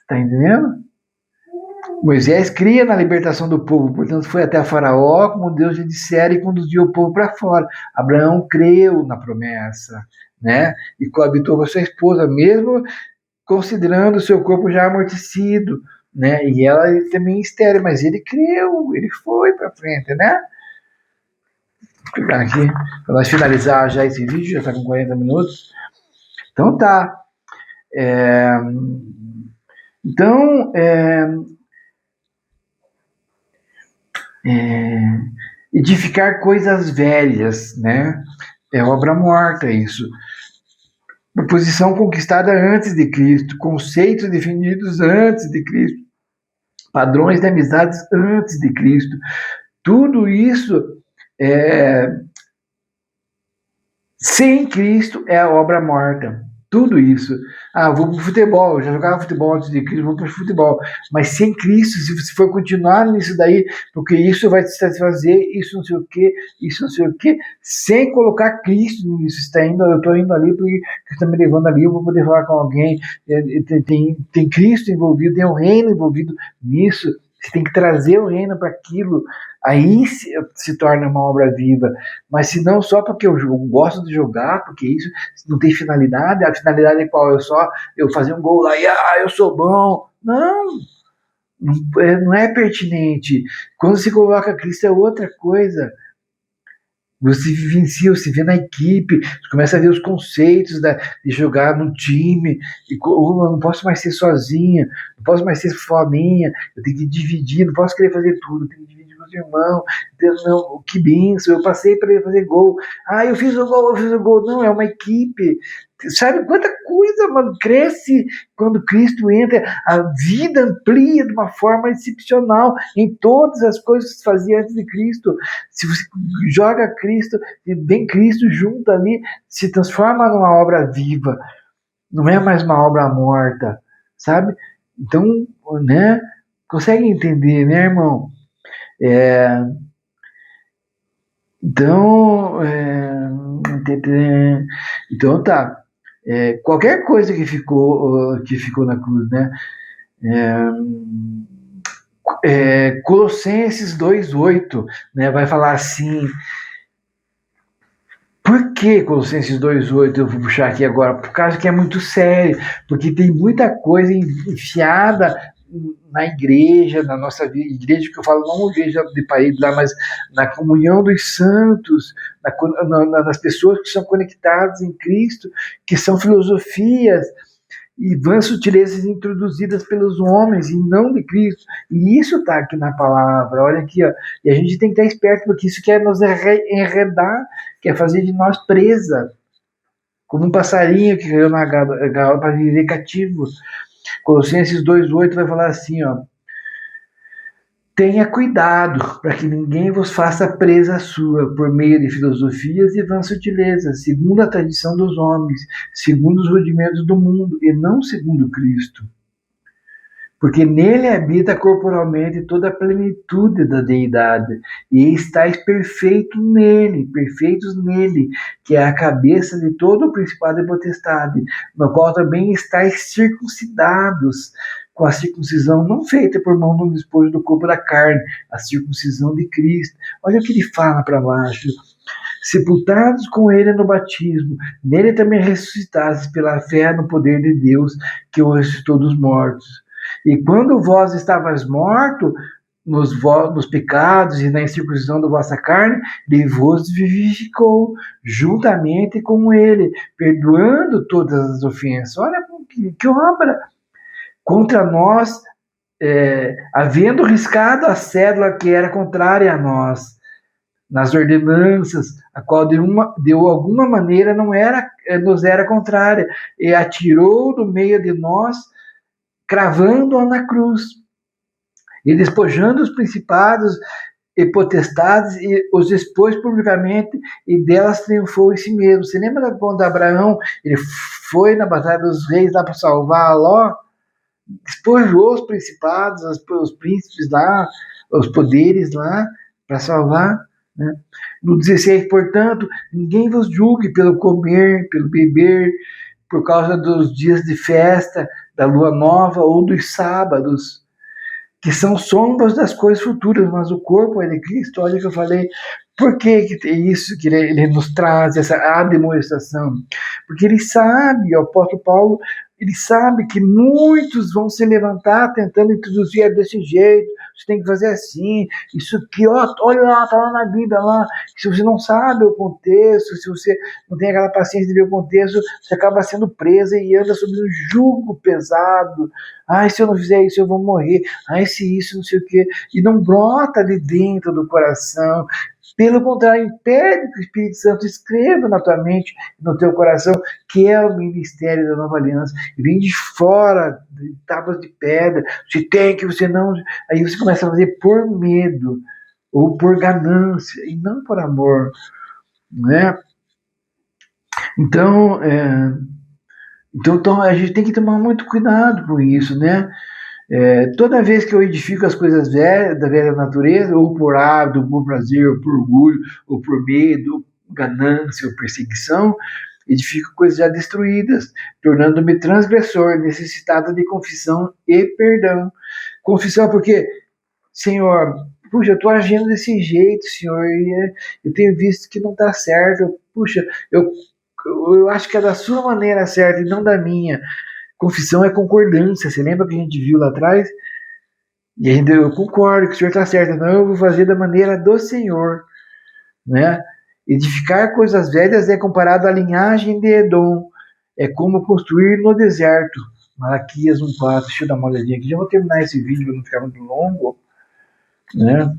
Está entendendo? Moisés cria na libertação do povo, portanto, foi até Faraó, como Deus lhe dissera, e conduziu o povo para fora. Abraão creu na promessa, né? E coabitou com a sua esposa, mesmo considerando o seu corpo já amortecido, né? E ela também estéril, mas ele creu, ele foi para frente, né? Vou pegar aqui para nós finalizar já esse vídeo, já está com 40 minutos. Então tá. Então, edificar coisas velhas, né? É obra morta isso. Uma posição conquistada antes de Cristo, conceitos definidos antes de Cristo, padrões de amizades antes de Cristo. Tudo isso sem Cristo é a obra morta. Tudo isso. Ah, vou para o futebol, eu já jogava futebol antes de Cristo, vou para o futebol. Mas sem Cristo, se você for continuar nisso daí, porque isso vai te satisfazer, isso não sei o quê, isso não sei o quê, sem colocar Cristo nisso. Está indo, eu estou indo ali porque está me levando ali, eu vou poder falar com alguém. Tem Cristo envolvido, tem o reino envolvido nisso. Você tem que trazer o reino para aquilo. Aí se torna uma obra viva. Mas se não só porque eu gosto de jogar, porque isso não tem finalidade, a finalidade é qual? Eu fazer um gol lá e eu sou bom. Não é pertinente. Quando se coloca Cristo é outra coisa. Você vivencia, você vê na equipe, você começa a ver os conceitos de jogar no time, e eu não posso mais ser sozinha, não posso mais ser fominha, eu tenho que dividir, não posso querer fazer tudo, eu tenho que dividir com os irmãos, não, que benção, eu passei para ele fazer gol, eu fiz o gol, não, é uma equipe, sabe quanta coisa, mano, cresce quando Cristo entra, a vida amplia de uma forma excepcional em todas as coisas que se fazia antes de Cristo. Se você joga Cristo e bem Cristo junto ali, se transforma numa obra viva, não é mais uma obra morta, sabe? Então, né, consegue entender, né, irmão? Então tá. Qualquer coisa que ficou na cruz, né? Colossenses 2:8, né? Vai falar assim. Por que Colossenses 2:8 eu vou puxar aqui agora? Por causa que é muito sério, porque tem muita coisa enfiada na igreja, na nossa vida, igreja que eu falo não igreja de parede lá, mas na comunhão dos santos, nas pessoas que são conectadas em Cristo, que são filosofias e vãs sutilezas introduzidas pelos homens e não de Cristo. E isso está aqui na palavra. Olha aqui, ó. E a gente tem que estar esperto, porque isso quer nos enredar, quer fazer de nós presa, como um passarinho que caiu na gaiola para viver cativo. Colossenses 2:8 vai falar assim, ó. Tenha cuidado para que ninguém vos faça presa sua por meio de filosofias e vãs sutilezas, segundo a tradição dos homens, segundo os rudimentos do mundo, e não segundo Cristo. Porque nele habita corporalmente toda a plenitude da deidade, e estáis perfeitos nele, que é a cabeça de todo o principado e potestade, no qual também estáis circuncidados, com a circuncisão não feita por mão no despojo do corpo da carne, a circuncisão de Cristo. Olha o que ele fala para baixo. Sepultados com ele no batismo, nele também ressuscitados pela fé no poder de Deus, que o ressuscitou dos mortos. E quando vós estavais mortos nos pecados e na incircuncisão da vossa carne, ele vos vivificou juntamente com ele, perdoando todas as ofensas. Olha que obra! Contra nós, havendo riscado a cédula que era contrária a nós, nas ordenanças, a qual de alguma maneira nos era contrária, e atirou do meio de nós, cravando-a na cruz, e despojando os principados e potestades, e os expôs publicamente, e delas triunfou em si mesmo. Você lembra quando Abraão ele foi na Batalha dos Reis lá para salvar Ló? Despojou os principados, os príncipes lá, os poderes lá, para salvar. Né? No 16, portanto, ninguém vos julgue pelo comer, pelo beber, por causa dos dias de festa, da lua nova ou dos sábados, que são sombras das coisas futuras, mas o corpo é de Cristo. Olha que eu falei. Por que é isso que ele nos traz, essa demonstração? Porque ele sabe, o apóstolo Paulo, ele sabe que muitos vão se levantar tentando introduzir desse jeito, você tem que fazer assim, isso aqui, ó, olha lá, tá lá na Bíblia, lá, se você não sabe o contexto, se você não tem aquela paciência de ver o contexto, você acaba sendo preso e anda sob um jugo pesado. Ai, se eu não fizer isso, eu vou morrer. Ai, se isso, não sei o quê. E não brota de dentro do coração. Pelo contrário, impede que o Espírito Santo escreva na tua mente, no teu coração, que é o ministério da nova aliança. E vem de fora, de tábuas de pedra, você tem que, você não. Aí você começa a fazer por medo, ou por ganância, e não por amor. Né? Então, a gente tem que tomar muito cuidado com isso, né? Toda vez que eu edifico as coisas velhas, da velha natureza, ou por hábito, ou por prazer, ou por orgulho, ou por medo, ou ganância, ou perseguição, edifico coisas já destruídas, tornando-me transgressor, necessitado de confissão e perdão. Confissão porque, Senhor, puxa, eu estou agindo desse jeito, Senhor, e eu tenho visto que não está certo, puxa, eu acho que é da sua maneira certa e não da minha. Confissão é concordância. Você lembra que a gente viu lá atrás? E ainda eu concordo que o Senhor está certo. Não, eu vou fazer da maneira do Senhor. Né? Edificar coisas velhas é comparado à linhagem de Edom. É como construir no deserto. Malaquias 1,4. Deixa eu dar uma olhadinha aqui. Já vou terminar esse vídeo para não ficar muito longo. Né?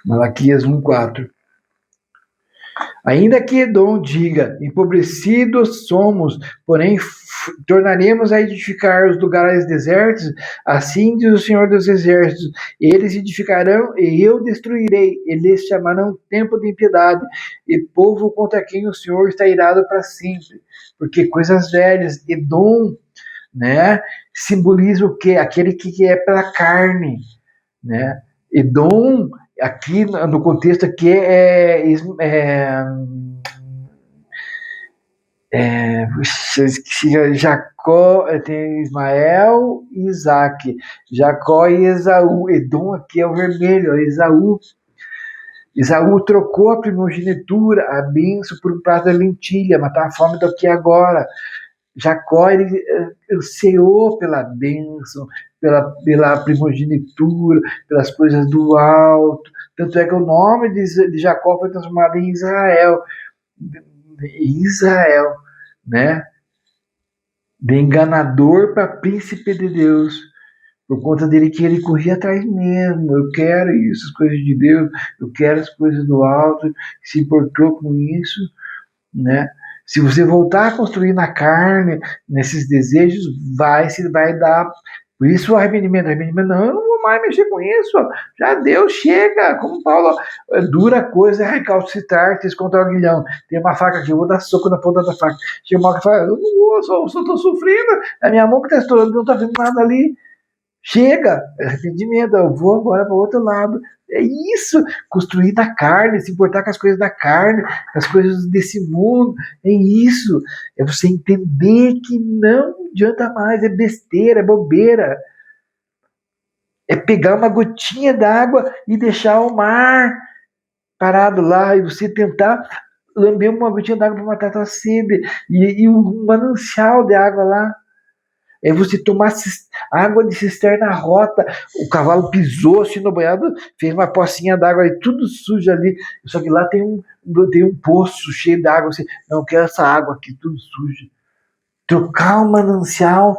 Malaquias 1,4. Ainda que Edom diga, empobrecidos somos, porém tornaremos a edificar os lugares desertos, assim diz o Senhor dos Exércitos, eles edificarão e eu destruirei, eles chamarão tempo de impiedade, e povo contra quem o Senhor está irado para sempre, porque coisas velhas, Edom, né, simboliza o quê? Aquele que é pela carne, né, Edom, aqui no contexto aqui Jacó, tem Ismael e Isaac, Jacó e Esaú. Edom aqui é o vermelho, Esaú. Esaú trocou a primogenitura, a bênção, por um prato de lentilha, matar a fome do que agora. Jacó, ele ansiou pela bênção, pela primogenitura, pelas coisas do alto. Tanto é que o nome de Jacó foi transformado em Israel. Israel, né? De enganador para príncipe de Deus. Por conta dele que ele corria atrás mesmo. Eu quero isso, as coisas de Deus. Eu quero as coisas do alto. Se importou com isso, né? Se você voltar a construir na carne, nesses desejos, vai dar. Por isso o arrependimento. Não, eu não vou mais mexer com isso. Já deu, chega. Como Paulo, dura coisa é recalcitrar, vocês contra o aguilhão. Tem uma faca aqui, eu vou dar soco na ponta da faca. Chega uma hora que fala, eu não vou, só tô sofrendo. A minha mão que tá estourando, não tá vendo nada ali. Chega, arrependimento, eu vou agora para o outro lado. É isso, construir da carne, se importar com as coisas da carne, com as coisas desse mundo. É isso, é você entender que não adianta mais, é besteira, é bobeira. É pegar uma gotinha d'água e deixar o mar parado lá e você tentar lamber uma gotinha d'água para matar a tua sede e um manancial de água lá. É você tomar água de cisterna rota, o cavalo pisou assim no banhado, fez uma pocinha d'água ali, tudo sujo ali, só que lá tem um poço cheio de água, você, não, eu quero essa água aqui, tudo sujo. Trocar o manancial,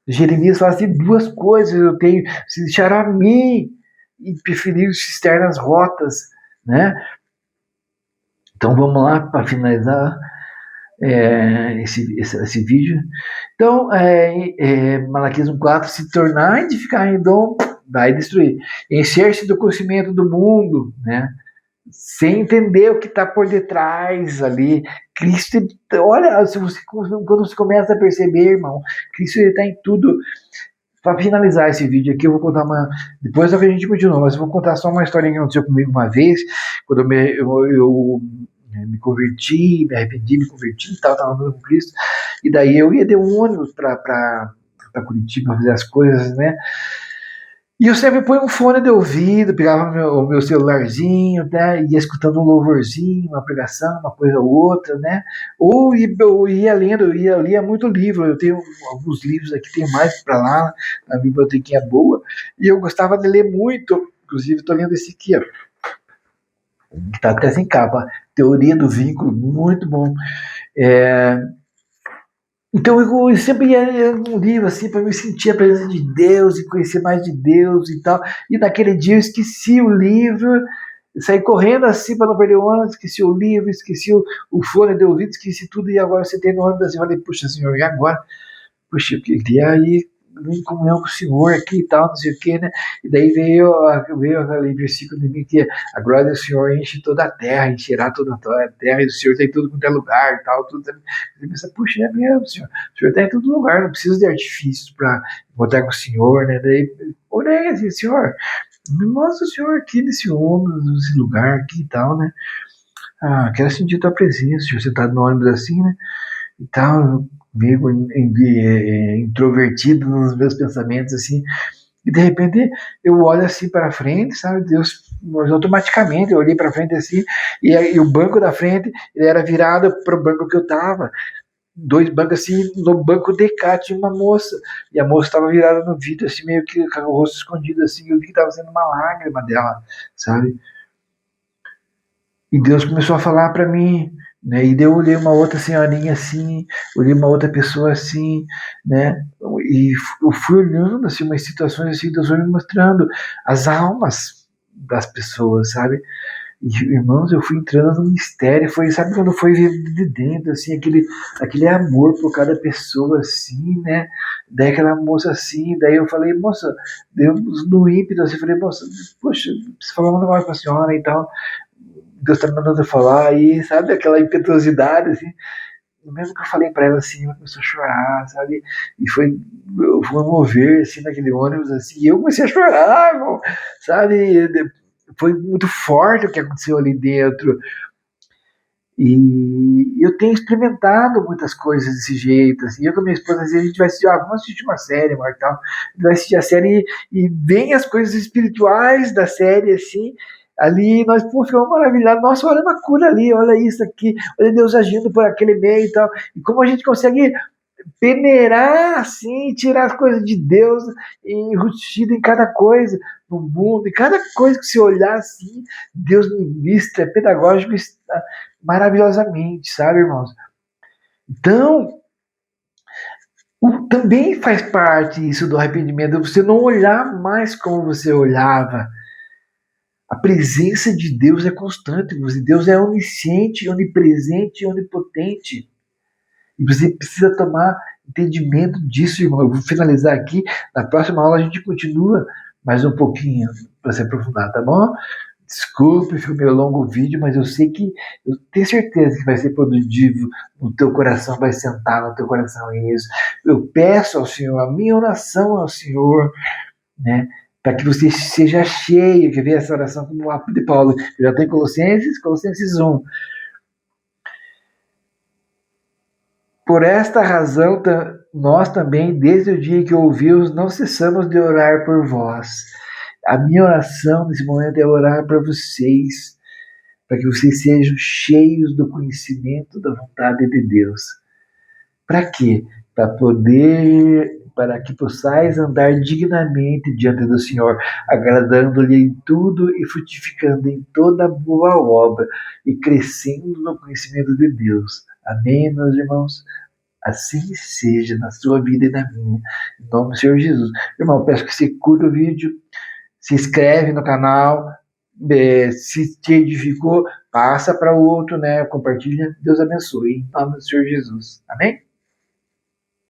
Jeremias fala assim, duas coisas eu tenho, se deixar a mim e preferir cisternas rotas, né? Então vamos lá para finalizar esse vídeo. Então, Malaquias 1,4, se tornar e ficar em dom, vai destruir. Encher-se do conhecimento do mundo, né? Sem entender o que está por detrás ali. Cristo, olha, quando você começa a perceber, irmão, Cristo está em tudo. Para finalizar esse vídeo aqui, eu vou contar depois a gente continua, mas eu vou contar só uma historinha que aconteceu comigo uma vez, quando eu me converti, me arrependi, me converti e tal, estava andando com Cristo, e daí eu ia de um ônibus para Curitiba fazer as coisas, né? E eu sempre ponho um fone de ouvido, pegava o meu celularzinho, né, ia escutando um louvorzinho, uma pregação, uma coisa ou outra, né? Ou eu ia lendo, eu lia muito livro, eu tenho alguns livros aqui, tenho mais para lá, na bibliotequinha boa, e eu gostava de ler muito, inclusive estou lendo esse aqui, ó, que está até sem capa, Teoria do Vínculo, muito bom. Então eu sempre ia num livro assim para me sentir a presença de Deus e conhecer mais de Deus e tal. E naquele dia eu esqueci o livro, saí correndo assim para não perder o ônibus, esqueci o livro, esqueci o fone de ouvido, esqueci tudo e agora você tem no ônibus assim, eu falei, puxa senhor, e agora? Puxa, eu queria ir em comunhão com o Senhor aqui e tal, não sei o que, né? E daí veio aquele versículo de mim que a glória do Senhor enche toda a terra, encherá toda a terra, e o Senhor está em tudo quanto é lugar e tal. Tudo. Você pensa, puxa, é mesmo, Senhor. O Senhor está em todo lugar, não precisa de artifícios para encontrar com o Senhor, né? Daí, orei assim, Senhor, me mostra o Senhor aqui nesse ônibus, nesse lugar aqui e tal, né? Ah, quero sentir tua presença, Senhor. Você está no ônibus assim, né? E tal, meio introvertido nos meus pensamentos, assim, e de repente eu olho assim para frente, sabe, Deus, automaticamente eu olhei para frente assim, e o banco da frente ele era virado para o banco que eu tava, dois bancos assim, no banco de cá tinha uma moça, e a moça estava virada no vidro, assim, meio que com o rosto escondido, assim, eu vi que estava sendo uma lágrima dela, sabe, e Deus começou a falar para mim, né? E daí eu olhei uma outra senhorinha assim, olhei uma outra pessoa assim, né? E eu fui olhando assim umas situações assim, Deus foi me mostrando as almas das pessoas, sabe? E, irmãos, eu fui entrando no mistério, foi, sabe quando foi de dentro, assim, aquele amor por cada pessoa, assim, né? Daí aquela moça assim, daí eu falei, moça, Deus no ímpeto, assim, eu falei, moça, poxa, preciso falar um negócio pra senhora e tal. Deus tá me mandando eu falar aí, sabe? Aquela impetuosidade, assim. Mesmo que eu falei pra ela, assim, ela começou a chorar, sabe? E foi mover, assim, naquele ônibus, assim, e eu comecei a chorar, irmão, sabe? Foi muito forte o que aconteceu ali dentro. E eu tenho experimentado muitas coisas desse jeito, assim. Eu com a minha esposa, assim, a gente vai assistir, vamos assistir uma série, tal. A gente vai assistir a série e vem as coisas espirituais da série, assim, ali nós pô, ficamos maravilhados. Nossa, olha uma cura ali, olha isso aqui, olha Deus agindo por aquele meio e tal. E como a gente consegue peneirar assim, tirar as coisas de Deus enrustido em cada coisa no mundo, em cada coisa que se olhar assim, Deus ministra, é pedagógico maravilhosamente, sabe, irmãos? Então, também faz parte isso do arrependimento, você não olhar mais como você olhava. A presença de Deus é constante, Deus é onisciente, onipresente, onipotente. E você precisa tomar entendimento disso, irmão. Eu vou finalizar aqui. Na próxima aula a gente continua mais um pouquinho para se aprofundar, tá bom? Desculpe, foi meio longo o vídeo, mas eu sei que, eu tenho certeza que vai ser produtivo no teu coração, vai sentar no teu coração isso. Eu peço ao Senhor, a minha oração ao Senhor, né, para que você seja cheio, que ver essa oração como o de Paulo, já tem Colossenses 1. Por esta razão, nós também, desde o dia que ouvimos, não cessamos de orar por vós. A minha oração nesse momento é orar para vocês, para que vocês sejam cheios do conhecimento da vontade de Deus. Para quê? Para que possais andar dignamente diante do Senhor, agradando-lhe em tudo e frutificando em toda boa obra e crescendo no conhecimento de Deus. Amém, meus irmãos? Assim seja na sua vida e na minha. Em nome do Senhor Jesus. Irmão, peço que você curta o vídeo, se inscreve no canal, se te edificou, passa para o outro, né? Compartilha. Deus abençoe. Em nome do Senhor Jesus. Amém?